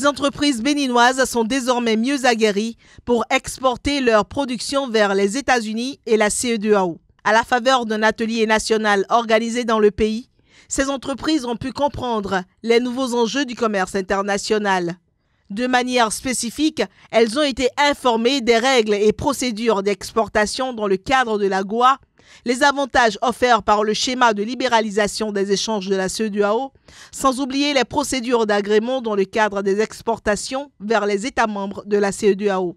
Les entreprises béninoises sont désormais mieux aguerries pour exporter leur production vers les États-Unis et la CEDEAO. À la faveur d'un atelier national organisé dans le pays, ces entreprises ont pu comprendre les nouveaux enjeux du commerce international. De manière spécifique, elles ont été informées des règles et procédures d'exportation dans le cadre de l'AGOA, les avantages offerts par le schéma de libéralisation des échanges de la CEDEAO, sans oublier les procédures d'agrément dans le cadre des exportations vers les États membres de la CEDEAO.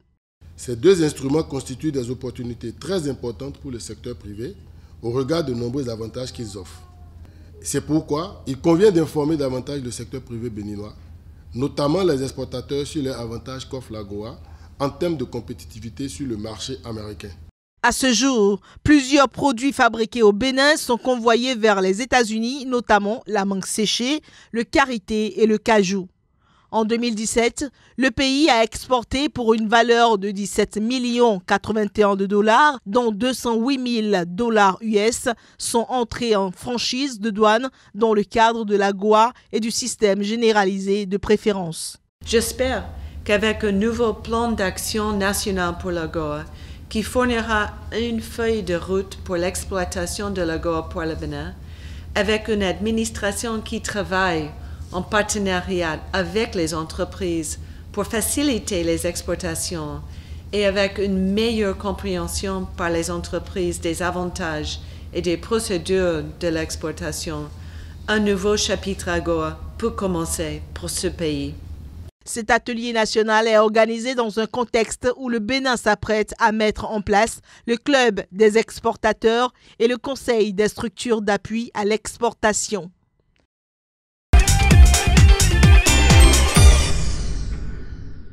Ces deux instruments constituent des opportunités très importantes pour le secteur privé au regard de nombreux avantages qu'ils offrent. C'est pourquoi il convient d'informer davantage le secteur privé béninois, notamment les exportateurs, sur les avantages qu'offre l'AGOA en termes de compétitivité sur le marché américain. À ce jour, plusieurs produits fabriqués au Bénin sont convoyés vers les États-Unis, notamment la mangue séchée, le karité et le cajou. En 2017, le pays a exporté pour une valeur de 17 081 000 $, dont 208 000 $ US sont entrés en franchise de douane dans le cadre de l'AGOA et du système généralisé de préférence. J'espère qu'avec un nouveau plan d'action national pour l'AGOA, qui fournira une feuille de route pour l'exploitation de l'AGOA pour le Bénin, avec une administration qui travaille en partenariat avec les entreprises pour faciliter les exportations et avec une meilleure compréhension par les entreprises des avantages et des procédures de l'exportation, un nouveau chapitre AGOA peut commencer pour ce pays. Cet atelier national est organisé dans un contexte où le Bénin s'apprête à mettre en place le club des exportateurs et le conseil des structures d'appui à l'exportation.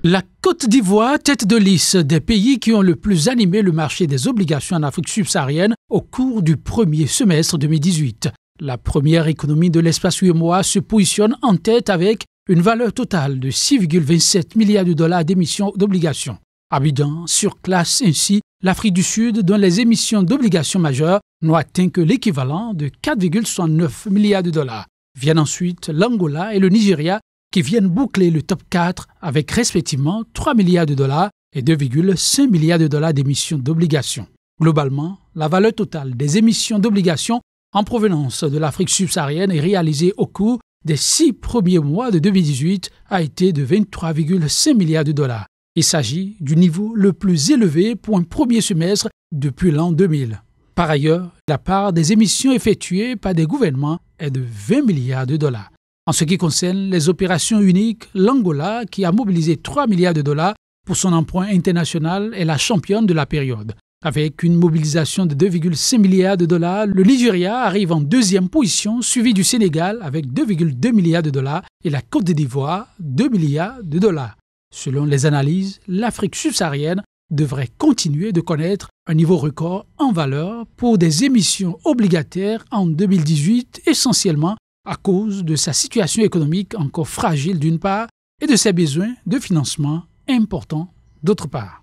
La Côte d'Ivoire, tête de liste des pays qui ont le plus animé le marché des obligations en Afrique subsaharienne au cours du premier semestre 2018. La première économie de l'espace UEMOA se positionne en tête avec une valeur totale de 6,27 milliards $ d'émissions d'obligations. Abidjan surclasse ainsi l'Afrique du Sud dont les émissions d'obligations majeures n'ont atteint que l'équivalent de 4,69 milliards $. Viennent ensuite l'Angola et le Nigeria qui viennent boucler le top 4 avec respectivement 3 milliards $ et 2,5 milliards $ d'émissions d'obligations. Globalement, la valeur totale des émissions d'obligations en provenance de l'Afrique subsaharienne et réalisée au cours des 6 premiers mois de 2018 a été de 23,5 milliards $. Il s'agit du niveau le plus élevé pour un premier semestre depuis l'an 2000. Par ailleurs, la part des émissions effectuées par des gouvernements est de 20 milliards $. En ce qui concerne les opérations uniques, l'Angola, qui a mobilisé 3 milliards $ pour son emprunt international, est la championne de la période. Avec une mobilisation de 2,5 milliards $, le Nigeria arrive en deuxième position, suivi du Sénégal avec 2,2 milliards $ et la Côte d'Ivoire, 2 milliards $. Selon les analyses, l'Afrique subsaharienne devrait continuer de connaître un niveau record en valeur pour des émissions obligataires en 2018, essentiellement à cause de sa situation économique encore fragile d'une part et de ses besoins de financement importants d'autre part.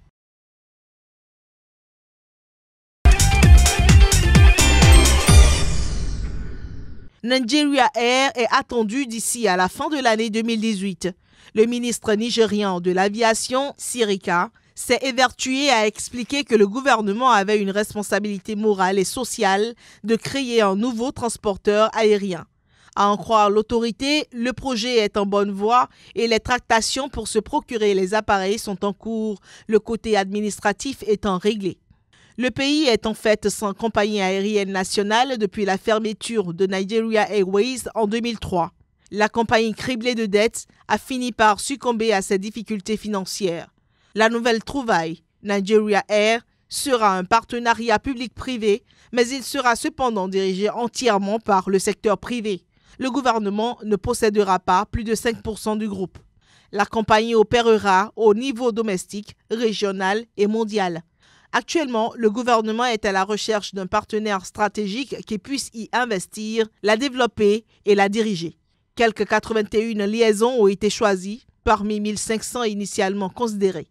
Nigeria Air est attendu d'ici à la fin de l'année 2018. Le ministre nigérian de l'Aviation, Sirika, s'est évertué à expliquer que le gouvernement avait une responsabilité morale et sociale de créer un nouveau transporteur aérien. À en croire l'autorité, le projet est en bonne voie et les tractations pour se procurer les appareils sont en cours, le côté administratif étant réglé. Le pays est en fait sans compagnie aérienne nationale depuis la fermeture de Nigeria Airways en 2003. La compagnie criblée de dettes a fini par succomber à ses difficultés financières. La nouvelle trouvaille, Nigeria Air, sera un partenariat public-privé, mais il sera cependant dirigé entièrement par le secteur privé. Le gouvernement ne possédera pas plus de 5% du groupe. La compagnie opérera au niveau domestique, régional et mondial. Actuellement, le gouvernement est à la recherche d'un partenaire stratégique qui puisse y investir, la développer et la diriger. Quelques 81 liaisons ont été choisies parmi 1500 initialement considérées.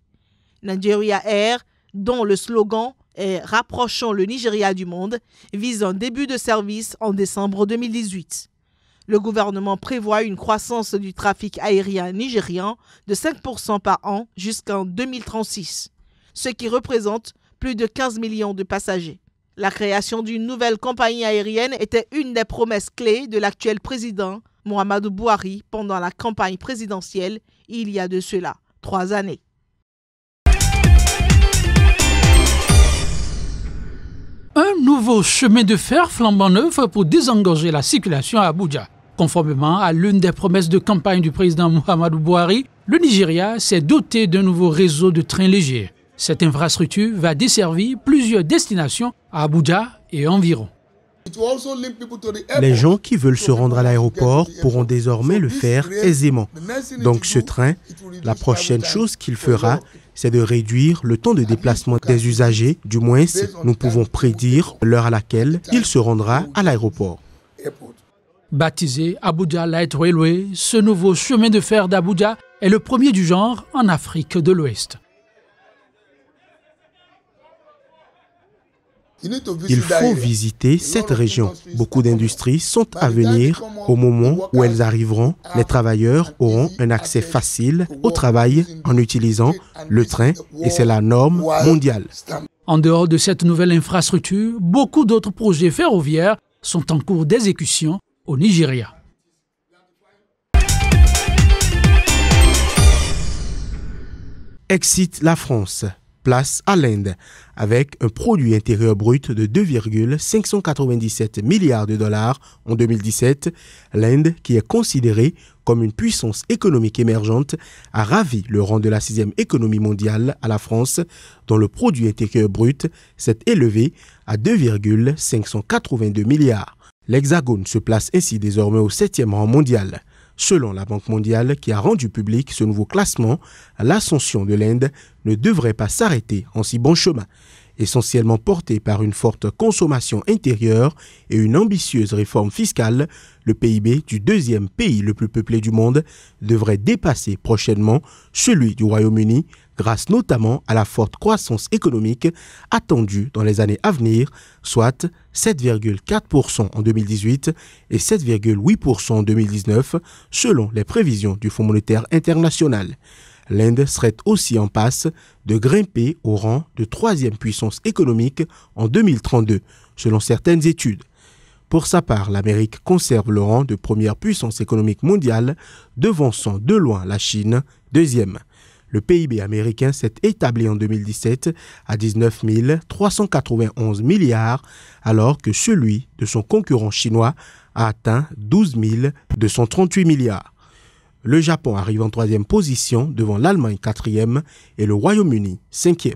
Nigeria Air, dont le slogan est « Rapprochons le Nigeria du monde », vise un début de service en décembre 2018. Le gouvernement prévoit une croissance du trafic aérien nigérian de 5% par an jusqu'en 2036, ce qui représente plus de 15 millions de passagers. La création d'une nouvelle compagnie aérienne était une des promesses clés de l'actuel président Muhammadu Buhari pendant la campagne présidentielle il y a de cela 3 années. Un nouveau chemin de fer flambant neuf pour désengorger la circulation à Abuja. Conformément à l'une des promesses de campagne du président Muhammadu Buhari, le Nigeria s'est doté d'un nouveau réseau de trains légers. Cette infrastructure va desservir plusieurs destinations à Abuja et environ. Les gens qui veulent se rendre à l'aéroport pourront désormais le faire aisément. Donc ce train, la prochaine chose qu'il fera, c'est de réduire le temps de déplacement des usagers. Du moins, nous pouvons prédire l'heure à laquelle il se rendra à l'aéroport. Baptisé Abuja Light Railway, ce nouveau chemin de fer d'Abuja est le premier du genre en Afrique de l'Ouest. Il faut visiter cette région. Beaucoup d'industries sont à venir. Au moment où elles arriveront, les travailleurs auront un accès facile au travail en utilisant le train et c'est la norme mondiale. En dehors de cette nouvelle infrastructure, beaucoup d'autres projets ferroviaires sont en cours d'exécution au Nigeria. Excite la France. Place à l'Inde, avec un produit intérieur brut de 2,597 milliards de dollars en 2017. L'Inde, qui est considérée comme une puissance économique émergente, a ravi le rang de la 6e économie mondiale à la France, dont le produit intérieur brut s'est élevé à 2,582 milliards. L'Hexagone se place ainsi désormais au 7e rang mondial. Selon la Banque mondiale qui a rendu public ce nouveau classement, l'ascension de l'Inde ne devrait pas s'arrêter en si bon chemin. Essentiellement portée par une forte consommation intérieure et une ambitieuse réforme fiscale, le PIB du 2e pays le plus peuplé du monde devrait dépasser prochainement celui du Royaume-Uni, grâce notamment à la forte croissance économique attendue dans les années à venir, soit 7,4% en 2018 et 7,8% en 2019, selon les prévisions du Fonds monétaire international. L'Inde serait aussi en passe de grimper au rang de 3e puissance économique en 2032, selon certaines études. Pour sa part, l'Amérique conserve le rang de première puissance économique mondiale, devançant de loin la Chine, 2e. Le PIB américain s'est établi en 2017 à 19 391 milliards, alors que celui de son concurrent chinois a atteint 12 238 milliards. Le Japon arrive en 3e position devant l'Allemagne 4e et le Royaume-Uni 5e.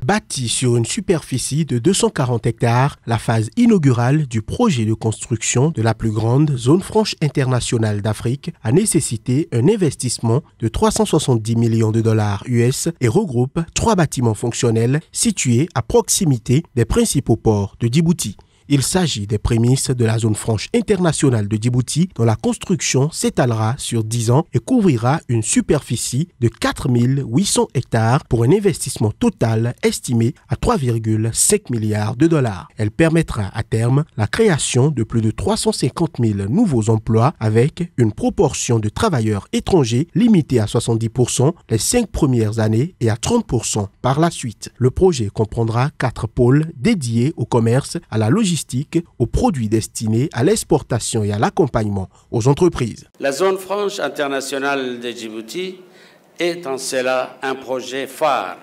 Bâtie sur une superficie de 240 hectares, la phase inaugurale du projet de construction de la plus grande zone franche internationale d'Afrique a nécessité un investissement de 370 millions de dollars US et regroupe 3 bâtiments fonctionnels situés à proximité des principaux ports de Djibouti. Il s'agit des prémices de la zone franche internationale de Djibouti dont la construction s'étalera sur 10 ans et couvrira une superficie de 4 800 hectares pour un investissement total estimé à 3,5 milliards de dollars. Elle permettra à terme la création de plus de 350 000 nouveaux emplois avec une proportion de travailleurs étrangers limitée à 70% les 5 premières années et à 30% par la suite. Le projet comprendra 4 pôles dédiés au commerce, à la logistique, aux produits destinés à l'exportation et à l'accompagnement aux entreprises. La zone franche internationale de Djibouti est en cela un projet phare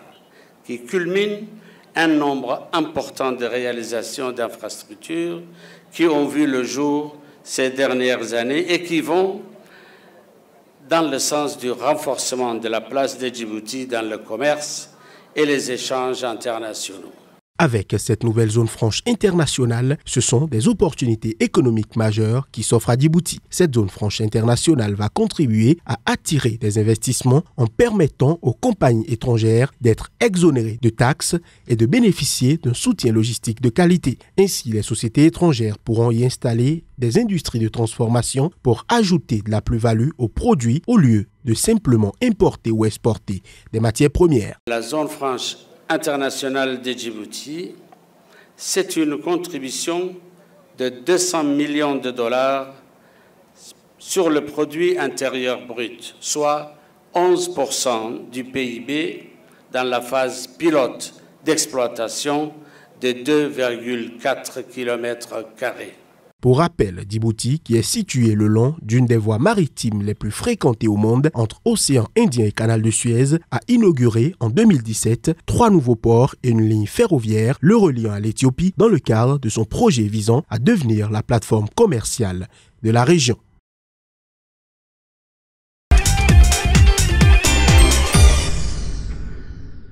qui culmine un nombre important de réalisations d'infrastructures qui ont vu le jour ces dernières années et qui vont dans le sens du renforcement de la place de Djibouti dans le commerce et les échanges internationaux. Avec cette nouvelle zone franche internationale, ce sont des opportunités économiques majeures qui s'offrent à Djibouti. Cette zone franche internationale va contribuer à attirer des investissements en permettant aux compagnies étrangères d'être exonérées de taxes et de bénéficier d'un soutien logistique de qualité. Ainsi, les sociétés étrangères pourront y installer des industries de transformation pour ajouter de la plus-value aux produits au lieu de simplement importer ou exporter des matières premières. La zone franche internationale de Djibouti c'est une contribution de 200 millions de dollars sur le produit intérieur brut, soit 11% du PIB dans la phase pilote d'exploitation de 2,4 km². Pour rappel, Djibouti, qui est situé le long d'une des voies maritimes les plus fréquentées au monde entre océan Indien et canal de Suez, a inauguré en 2017 3 nouveaux ports et une ligne ferroviaire le reliant à l'Éthiopie dans le cadre de son projet visant à devenir la plateforme commerciale de la région.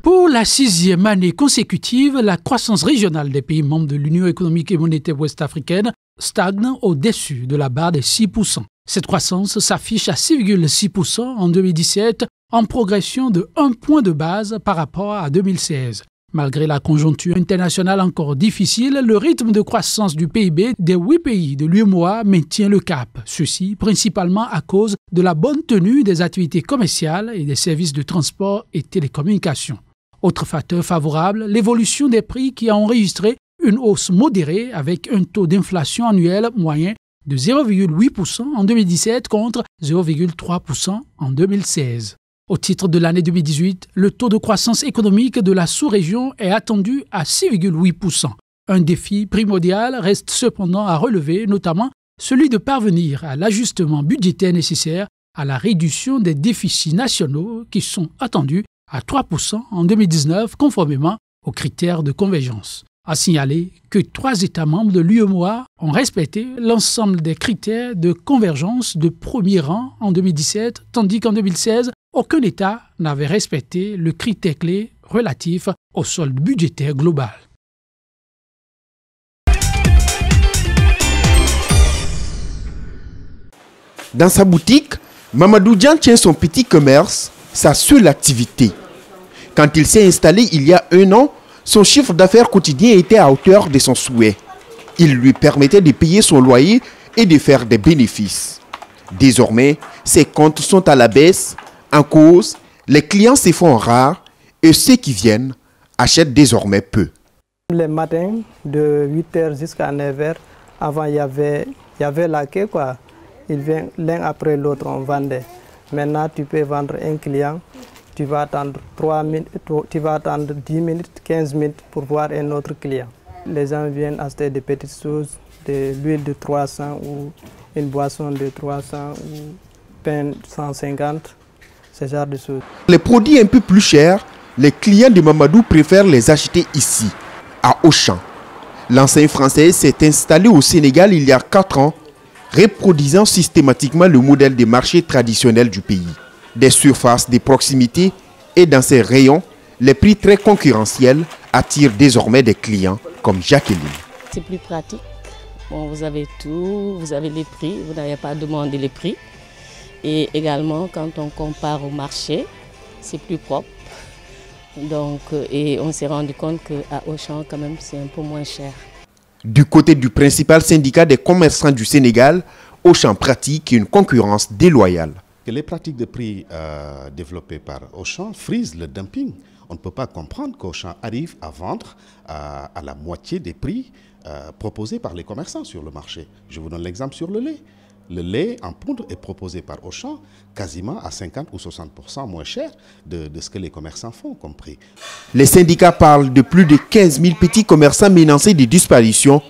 Pour la 6e année consécutive, la croissance régionale des pays membres de l'Union économique et monétaire ouest-africaine stagne au-dessus de la barre des 6%. Cette croissance s'affiche à 6,6% en 2017, en progression de 1 point de base par rapport à 2016. Malgré la conjoncture internationale encore difficile, le rythme de croissance du PIB des 8 pays de l'UEMOA maintient le cap. Ceci principalement à cause de la bonne tenue des activités commerciales et des services de transport et télécommunications. Autre facteur favorable, l'évolution des prix qui a enregistré une hausse modérée avec un taux d'inflation annuel moyen de 0,8% en 2017 contre 0,3% en 2016. Au titre de l'année 2018, le taux de croissance économique de la sous-région est attendu à 6,8%. Un défi primordial reste cependant à relever, notamment celui de parvenir à l'ajustement budgétaire nécessaire à la réduction des déficits nationaux qui sont attendus à 3% en 2019 conformément aux critères de convergence. À signaler que 3 États membres de l'UEMOA ont respecté l'ensemble des critères de convergence de premier rang en 2017, tandis qu'en 2016, aucun État n'avait respecté le critère clé relatif au solde budgétaire global. Dans sa boutique, Mamadou Dian tient son petit commerce, sa seule activité. Quand il s'est installé il y a 1 an, son chiffre d'affaires quotidien était à hauteur de son souhait. Il lui permettait de payer son loyer et de faire des bénéfices. Désormais, ses comptes sont à la baisse. En cause, les clients se font rares et ceux qui viennent achètent désormais peu. Les matins, de 8h jusqu'à 9h, avant il y avait la queue, quoi. Ils viennent l'un après l'autre, on vendait. Maintenant, tu peux vendre un client. Tu vas attendre 3 minutes, tu vas attendre 10 minutes, 15 minutes pour voir un autre client. Les gens viennent acheter des petites choses, de l'huile de 300 ou une boisson de 300 ou pain 150, ce genre de choses. Les produits un peu plus chers, les clients de Mamadou préfèrent les acheter ici, à Auchan. L'enseigne française s'est installée au Sénégal il y a 4 ans, reproduisant systématiquement le modèle des marchés traditionnels du pays. Des surfaces de proximité et dans ces rayons, les prix très concurrentiels attirent désormais des clients comme Jacqueline. C'est plus pratique. Bon, vous avez tout, vous avez les prix, vous n'avez pas à demander les prix. Et également, quand on compare au marché, c'est plus propre. Donc, et on s'est rendu compte qu'à Auchan, quand même, c'est un peu moins cher. Du côté du principal syndicat des commerçants du Sénégal, Auchan pratique une concurrence déloyale. Les pratiques de prix développées par Auchan frisent le dumping. On ne peut pas comprendre qu'Auchan arrive à vendre à la moitié des prix proposés par les commerçants sur le marché. Je vous donne l'exemple sur le lait. Le lait en poudre est proposé par Auchan quasiment à 50 ou 60% moins cher de ce que les commerçants font comme prix. Les syndicats parlent de plus de 15 000 petits commerçants menacés de disparition